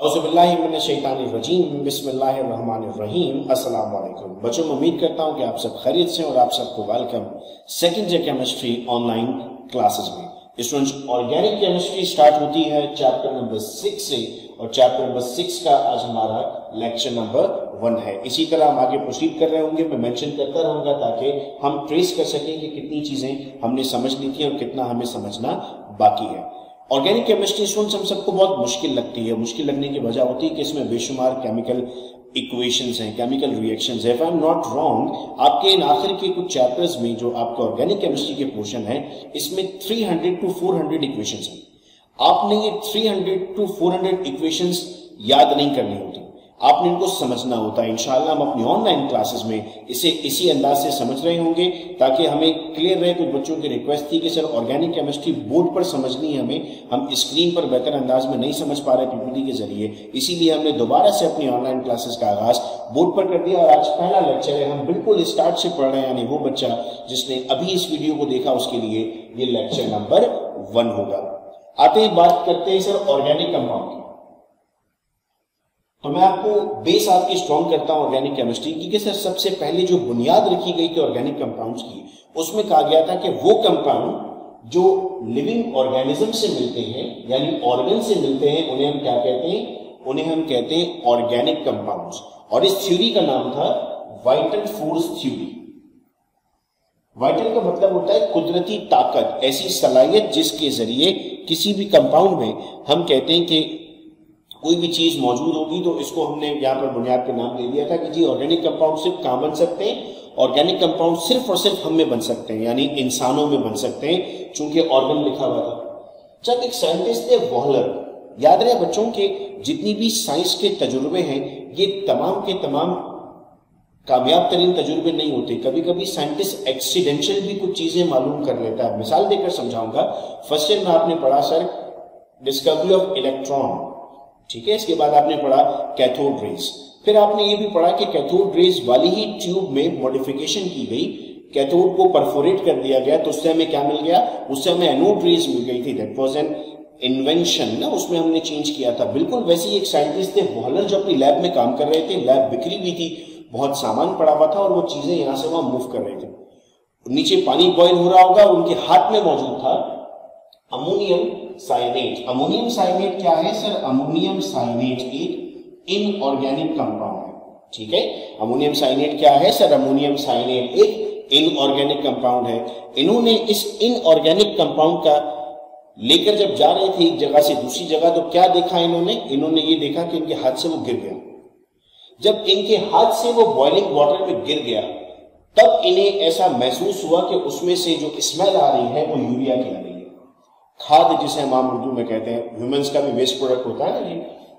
औज़ुबिल्लाहिमिनश्शैतानिर्रजीम बिस्मिल्लाहिर्रहमानिर्रहीम। अस्सलाम वालेकुम बच्चों, मैं उम्मीद करता हूँ कि आप सब खैरियत से और आप सबको welcome second year chemistry online classes में। स्टूडेंट्स, ऑर्गेनिक केमिस्ट्री स्टार्ट होती है चैप्टर नंबर 6 से और चैप्टर नंबर 6 का आज हमारा लेक्चर नंबर 1 है। इसी तरह हम आगे प्रोसीड कर रहे होंगे, मैं मेंशन करता रहूंगा ताकि हम ट्रेस कर सकें कि कितनी चीजें हमने समझ ली थी और कितना हमें समझना बाकी है। ऑर्गेनिक केमिस्ट्री स्टूडेंट्स हम सबको बहुत मुश्किल लगती है। मुश्किल लगने की वजह होती है कि इसमें बेशुमार केमिकल इक्वेशंस हैं, केमिकल रिएक्शंस है। If I am not wrong, आपके इन आखिर के कुछ चैप्टर्स में जो आपके ऑर्गेनिक केमिस्ट्री के पोर्शन है, इसमें 300 to 400 इक्वेशंस हैं। आपने ये 300 to 400 इक्वेशंस याद नहीं करनी होती, आपने इनको समझना होता है। इंशाल्लाह हम अपनी ऑनलाइन क्लासेस में इसे इसी अंदाज से समझ रहे होंगे ताकि हमें क्लियर रहे। कुछ बच्चों की रिक्वेस्ट थी कि सर ऑर्गेनिक केमिस्ट्री बोर्ड पर समझनी है हमें, हम स्क्रीन पर बेहतर अंदाज में नहीं समझ पा रहे पीपीटी के जरिए, इसीलिए हमने दोबारा से अपनी ऑनलाइन क्लासेस का आगाज बोर्ड पर कर दिया। और आज पहला लेक्चर है, हम बिल्कुल स्टार्ट से पढ़ रहे हैं, यानी वो बच्चा जिसने अभी इस वीडियो को देखा उसके लिए ये लेक्चर नंबर 1 होगा। आते हैं, बात करते हैं सर ऑर्गेनिक कंपाउंड की। तो मैं आपको बेस आपकी स्ट्रॉन्ग करता हूं ऑर्गेनिक केमिस्ट्री की कि सर सबसे पहले जो बुनियाद रखी गई थी ऑर्गेनिक कंपाउंड्स की, उसमें कहा गया था कि वो कंपाउंड जो लिविंग ऑर्गेनिज्म से मिलते हैं यानी ऑर्गन से मिलते हैं, उन्हें हम क्या कहते हैं? उन्हें हम कहते हैं ऑर्गेनिक कंपाउंड्स। और इस थ्योरी का नाम था वाइटल फोर्स थ्योरी। वाइटल का मतलब होता है कुदरती ताकत, ऐसी सलाहियत जिसके जरिए किसी भी कंपाउंड में हम कहते हैं कि कोई भी चीज मौजूद होगी। तो इसको हमने यहाँ पर बुनियाद पे नाम ले लिया था कि जी ऑर्गेनिक कंपाउंड सिर्फ कहाँ बन सकते हैं? ऑर्गेनिक कंपाउंड सिर्फ और सिर्फ हम में बन सकते हैं, यानी इंसानों में बन सकते हैं, चूंकि ऑर्गन लिखा हुआ था। जब एक साइंटिस्ट थे वॉलर, याद रहे बच्चों के जितनी भी साइंस के तजुर्बे हैं ये तमाम के तमाम कामयाब तरीन तजुर्बे नहीं होते। कभी कभी साइंटिस्ट एक्सीडेंशियल भी कुछ चीजें मालूम कर लेता है। मिसाल देकर समझाऊंगा। फर्स्ट ईयर में आपने पढ़ा सर डिस्कवरी ऑफ इलेक्ट्रॉन, ठीक है। इसके बाद आपने पढ़ा कैथोड रेज, फिर आपने ये भी पढ़ा कि कैथोड रेज वाली ही ट्यूब में मॉडिफिकेशन की गई, कैथोड को परफोरेट कर दिया गया, तो उससे हमें क्या मिल गया? उससे हमें एनोड रेज मिल गई थी। दैट वाज एन इन्वेंशन ना, उसमें हमने चेंज किया था। बिल्कुल वैसे ही एक साइंटिस्ट थे वॉलर जो अपनी लैब में काम कर रहे थे। लैब बिखरी हुई थी, बहुत सामान पड़ा हुआ था और वो चीजें यहां से वहां मूव कर रहे थे। नीचे पानी बॉयल हो रहा होगा, उनके हाथ में मौजूद था अमोनियम साइनेट। अमोनियम साइनेट क्या है सर? अमोनियम साइनेट एक इनऑर्गेनिक कंपाउंड है, ठीक है। अमोनियम साइनेट क्या है सर? अमोनियम साइनेट एक इनऑर्गेनिक कंपाउंड है। इन्होंने इस इनऑर्गेनिक कंपाउंड का लेकर जब जा रहे थे एक जगह से दूसरी जगह, तो क्या देखा इन्होंने ये देखा कि इनके हाथ से वो गिर गया। जब इनके हाथ से वो बॉइलिंग वाटर में गिर गया, तब इन्हें ऐसा महसूस हुआ कि उसमें से जो स्मेल आ रही है वो यूरिया की आ रही है। खाद जिसे हम आम उर्दू में कहते हैं, ह्यूमंस का भी वेस्ट प्रोडक्ट होता है ना,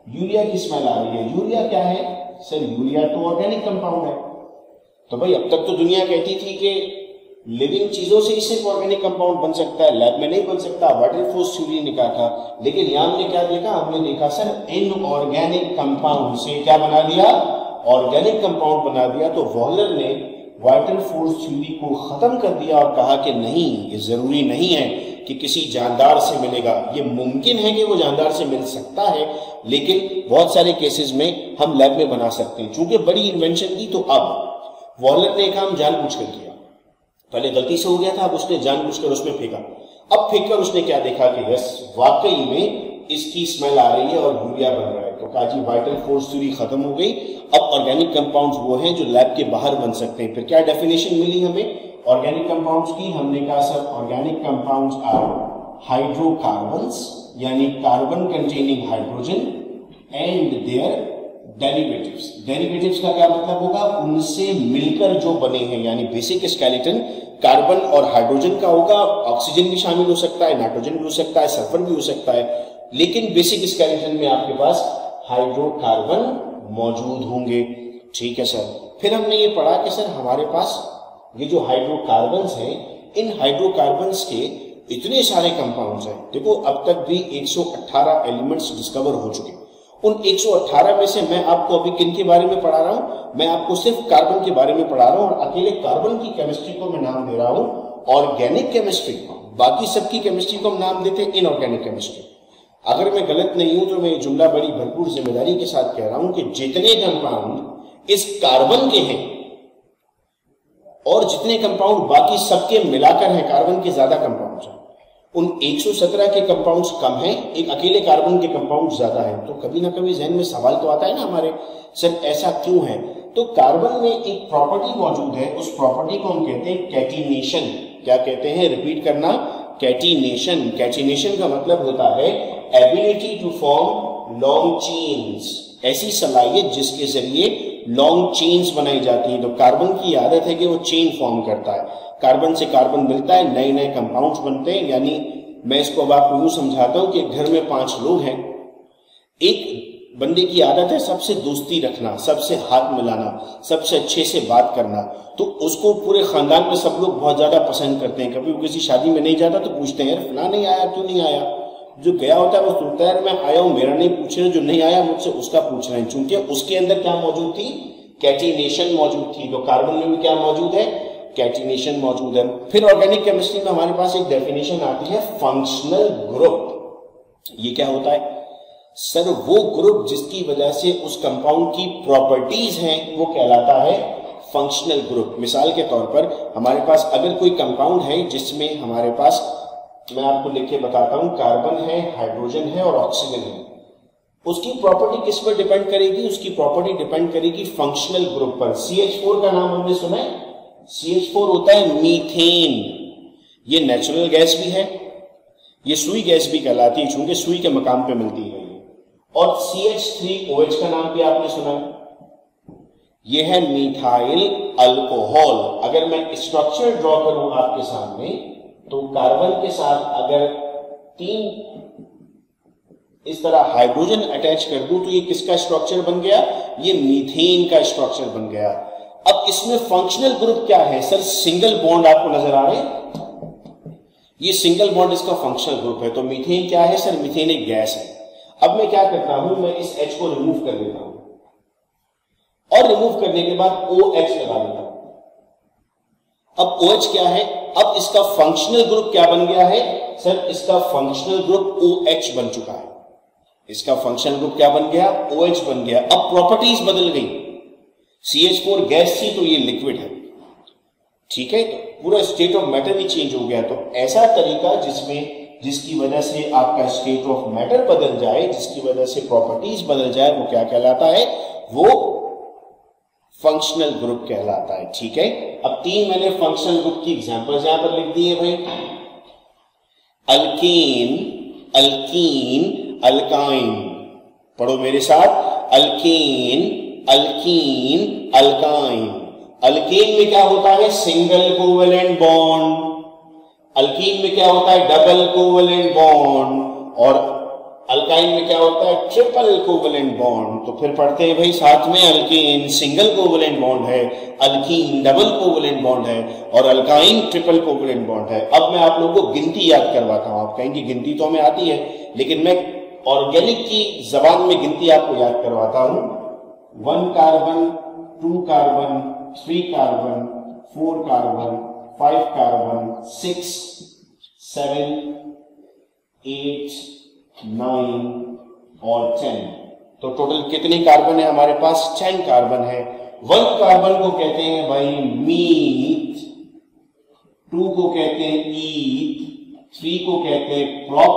यूरिया की स्मेल आ रही है। यूरिया क्या है सर? यूरिया तो ऑर्गेनिक कंपाउंड है। तो भाई अब तक तो दुनिया कहती थी कि लिविंग चीजों से ही सिर्फ ऑर्गेनिक कंपाउंड बन सकता है, लैब में नहीं बन सकता। वाइटल फोर्स थ्योरी ने कहा था, लेकिन यहां हमने क्या देखा? हमने देखा सर इनऑर्गेनिक कंपाउंड से क्या बना दिया? ऑर्गेनिक कंपाउंड बना दिया। तो वॉलर ने वाइटल फोर्स थ्योरी को खत्म कर दिया और कहा कि नहीं, ये जरूरी नहीं है कि किसी जानदार से मिलेगा। ये मुमकिन है कि वो जानदार से मिल सकता है, लेकिन बहुत सारे केसेस में हम लैब में बना सकते हैं। चूंकि बड़ी इन्वेंशन थी, तो अब वॉलर ने काम जानबूझकर किया। पहले गलती से हो गया था, अब उसने जानबूझकर उसमें फेंका। अब फेंककर उसने क्या देखा कि यस वाकई में इसकी स्मेल आ रही है और यूरिया बन रहा है। तो कहा जी वाइटल फोर्स थ्योरी खत्म हो गई, अब ऑर्गेनिक कंपाउंड्स वो हैं जो लैब के बाहर बन सकते हैं। फिर क्या डेफिनेशन मिली हमें ऑर्गेनिक कंपाउंड्स की? हमने कहा sir organic compounds are hydrocarbons, यानी carbon containing hydrogen and their derivatives. Derivatives का क्या मतलब होगा? उनसे मिलकर जो बने हैं, यानी बेसिक स्केलेटन कार्बन और हाइड्रोजन का होगा। ऑक्सीजन भी शामिल हो सकता है, नाइट्रोजन भी हो सकता है, सल्फर भी हो सकता है, लेकिन बेसिक स्केलेटन में आपके पास हाइड्रोकार्बन मौजूद होंगे, ठीक है सर। फिर हमने ये पढ़ा कि सर हमारे पास ये जो हाइड्रोकार्बन्स हैं, इन हाइड्रोकार्बन्स के इतने सारे कंपाउंड्स हैं। देखो अब तक भी 118 एलिमेंट्स डिस्कवर हो चुके। उन 118 में से मैं आपको अभी किन के बारे में पढ़ा रहा हूं? मैं आपको सिर्फ कार्बन के बारे में पढ़ा रहा हूं, और अकेले कार्बन की केमिस्ट्री को मैं नाम दे रहा हूं ऑर्गेनिक केमिस्ट्री। बाकी सबकी केमिस्ट्री को हम नाम देते हैं इनऑर्गेनिक केमिस्ट्री। अगर मैं गलत नहीं हूं तो मैं ये जुमला बड़ी भरपूर जिम्मेदारी के साथ कह रहा हूं कि जितने कंपाउंड इस कार्बन के हैं और जितने कंपाउंड बाकी सबके मिलाकर हैं, कार्बन के ज्यादा कंपाउंड्स हैं, उन 117 के कंपाउंड्स कम हैं, एक अकेले कार्बन के कंपाउंड ज्यादा हैं। तो कभी ना कभी जहन में सवाल तो आता है ना हमारे, सर ऐसा क्यों है? तो कार्बन में एक प्रॉपर्टी मौजूद है, उस प्रॉपर्टी को हम कहते हैं कैटिनेशन। क्या कहते हैं? रिपीट करना, कैटिनेशन। कैटिनेशन का मतलब होता है ability to form long chains, ऐसी सलाहियत जिसके जरिए लॉन्ग चेन्स बनाई जाती है। तो कार्बन की आदत है कि वो चेन फॉर्म करता है, कार्बन से कार्बन मिलता है, नए नए कंपाउंड्स बनते हैं। यानी मैं इसको अब आपको यूं समझाता हूं कि घर में 5 लोग हैं, एक बंदे की आदत है सबसे दोस्ती रखना, सबसे हाथ मिलाना, सबसे अच्छे से बात करना, तो उसको पूरे खानदान में सब लोग बहुत ज्यादा पसंद करते हैं। कभी वो किसी शादी में नहीं जाता तो पूछते हैं यार फलां नहीं आया, क्यों नहीं आया? जो गया होता है वो सोचता है मैं आया हूं, मेरा नहीं पूछ रहे, जो नहीं आया मुझसे उसका पूछ रहे हैं, क्योंकि उसके अंदर क्या मौजूद थी? कैटिनेशन मौजूद थी। तो कार्बन में भी क्या मौजूद है? कैटिनेशन मौजूद है। फिर ऑर्गेनिक केमिस्ट्री में हमारे पास एक डेफिनेशन आती है फंक्शनल ग्रुप। ये क्या होता है? सर वो ग्रुप जिसकी वजह से उस कंपाउंड की प्रॉपर्टीज हैं वो कहलाता है फंक्शनल ग्रुप। मिसाल के तौर पर हमारे पास अगर कोई कंपाउंड है जिसमें हमारे पास, मैं आपको लिख के बताता हूं, कार्बन है, हाइड्रोजन है और ऑक्सीजन है, उसकी प्रॉपर्टी किस पर डिपेंड करेगी? उसकी प्रॉपर्टी डिपेंड करेगी फंक्शनल ग्रुप पर। CH4 का नाम हमने सुना है, CH4 होता है मीथेन। ये नेचुरल गैस भी है, ये सुई गैस भी कहलाती है क्योंकि सुई के मकाम पे मिलती है। और CH3OH का नाम भी आपने सुना है, ये है मिथाइल अल्कोहल। अगर मैं स्ट्रक्चर ड्रॉ करूं आपके सामने तो कार्बन के साथ अगर 3 इस तरह हाइड्रोजन अटैच कर दूं तो ये किसका स्ट्रक्चर बन गया? ये मीथेन का स्ट्रक्चर बन गया। अब इसमें फंक्शनल ग्रुप क्या है? सर सिंगल बॉन्ड आपको नजर आ रहे हैं, ये सिंगल बॉन्ड इसका फंक्शनल ग्रुप है। तो मीथेन क्या है? सर मीथेन एक गैस है। अब मैं क्या करता हूं, मैं इस H को रिमूव कर देता हूं और रिमूव करने के बाद OH लगा देता हूं। अब OH क्या है? अब इसका फंक्शनल ग्रुप क्या बन गया है? सर इसका फंक्शनल ग्रुप OH बन चुका है। इसका फंक्शनल ग्रुप क्या बन गया? OH बन गया। अब प्रॉपर्टीज बदल गई, CH4 गैस थी तो ये लिक्विड है, ठीक है, तो पूरा स्टेट ऑफ मैटर भी चेंज हो गया। तो ऐसा तरीका जिसकी वजह से आपका स्टेट ऑफ मैटर बदल जाए, जिसकी वजह से प्रॉपर्टीज बदल जाए, वो क्या कहलाता है? वो फंक्शनल ग्रुप कहलाता है, ठीक है। अब 3 मैंने फंक्शनल ग्रुप की एग्जांपल्स यहां पर लिख दी है भाई। Alkane, alkyne, alkyne. पढ़ो मेरे साथ, अल्केन, अल्कीन, अल्काइन। अल्केन में क्या होता है? Single covalent bond. अल्कीन में क्या होता है? Double covalent bond. और अल्काइन में क्या होता है? Triple covalent bond. तो फिर पढ़ते हैं भाई साथ में, अल्केन सिंगल कोवेलेंट बॉन्ड है, अल्कीन डबल कोवेलेंट बॉन्ड है और अल्काइन ट्रिपल कोवेलेंट बॉन्ड है। अब मैं आप लोगों को गिनती याद करवाता हूं। आप कहेंगे गिनती तो हमें आती है, लेकिन मैं ऑर्गेनिक की जबान में गिनती आपको याद करवाता हूं। 1 carbon, 2 carbon, 3 carbon, 4 carbon, 5 carbon, 6, 7, 8, 9 और 10। तो टोटल कितने कार्बन है हमारे पास? 10 कार्बन है। 1 कार्बन को कहते हैं भाई मीथ, 2 को कहते हैं ईथ, 3 को कहते हैं प्रॉप,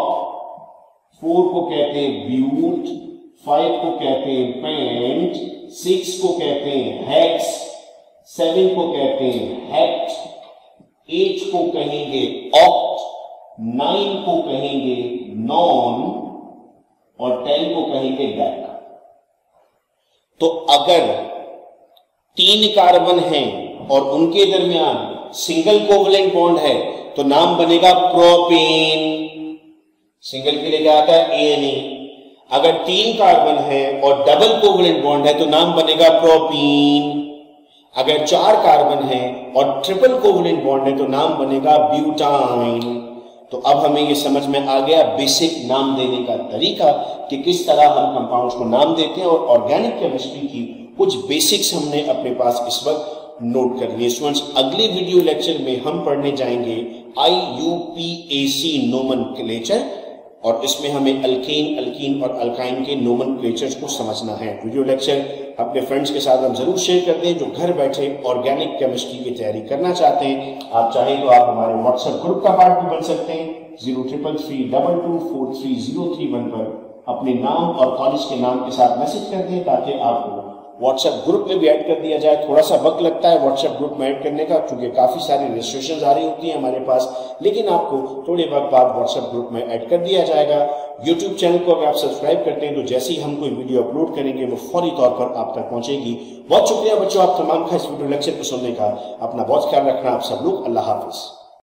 4 को कहते हैं ब्यूट, 5 को कहते हैं पेंट, 6 को कहते हैं हेक्स, 7 को कहते हैं हेक्ट, 8 को कहेंगे ऑक्ट, 9 को कहेंगे नॉन और 10 को कहेंगे डेक। तो अगर 3 कार्बन हैं और उनके दरमियान सिंगल कोवेलेंट बॉन्ड है तो नाम बनेगा प्रोपेन। सिंगल के लिए क्या आता है? ANA। अगर 3 कार्बन है और डबल कोवेलेंट बॉन्ड है तो नाम बनेगा प्रोपीन। अगर 4 कार्बन है और ट्रिपल कोवेलेंट बॉन्ड है तो नाम बनेगा ब्यूटाइन। तो अब हमें ये समझ में आ गया बेसिक नाम देने का तरीका कि किस तरह हम कंपाउंड्स को नाम देते हैं, और ऑर्गेनिक केमिस्ट्री की कुछ बेसिक्स हमने अपने पास इस वक्त नोट कर लिए। स्टूडेंट्स, अगले वीडियो लेक्चर में हम पढ़ने जाएंगे IUPAC नोमेनक्लेचर और इसमें हमें अल्केन, अल्कीन और अल्काइन के नोमेनक्लेचर्स को समझना है। वीडियो लेक्चर अपने फ्रेंड्स के साथ हम जरूर शेयर कर दें जो घर बैठे ऑर्गेनिक केमिस्ट्री की तैयारी करना चाहते हैं। आप चाहें तो आप हमारे व्हाट्सएप ग्रुप का पार्ट भी बन सकते हैं। 0333224331 पर अपने नाम और कॉलेज के नाम के साथ मैसेज कर दें ताकि आपको व्हाट्सएप ग्रुप में भी ऐड कर दिया जाए। थोड़ा सा वक्त लगता है व्हाट्सएप ग्रुप में ऐड करने का, क्योंकि काफी सारी रजिस्ट्रेशन आ रही होती है हमारे पास, लेकिन आपको थोड़े वक्त बाद व्हाट्सएप ग्रुप में ऐड कर दिया जाएगा। यूट्यूब चैनल को अगर आप सब्सक्राइब करते हैं तो जैसे ही हम कोई वीडियो अपलोड करेंगे वो फौरी तौर पर आप तक पहुंचेगी। बहुत शुक्रिया बच्चों आप तमाम का इस वीडियो लेक्चर को सुनने का। अपना बहुत ख्याल रखना आप सब लोग। अल्लाह हाफिज।